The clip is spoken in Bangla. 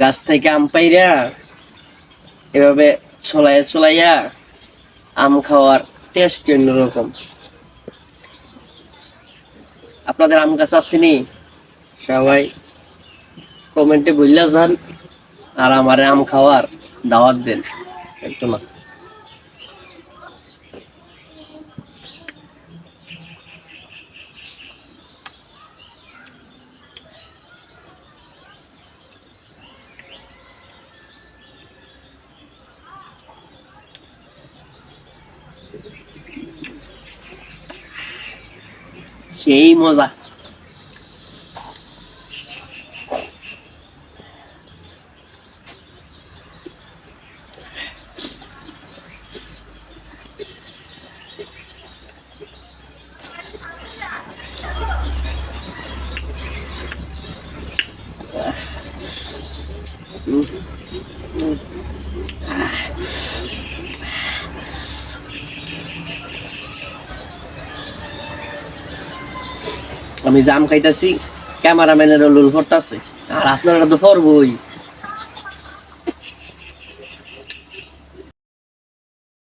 গাছ থেকে আম পাইরা এভাবে ছলাইয়া ছলাইয়া আম খাওয়ার টেস্ট অন্যরকম। আপনাদের আম গাছ আসেনি? সবাই কমেন্টে বললে যান, আর আমারে আম খাওয়ার দাওয়াত দেন একটু না। সেই মজা। আমি জাম খাইতাছি, ক্যামেরাম্যানের লুল পড়তাছে, আর আপনারা তো পড়বই।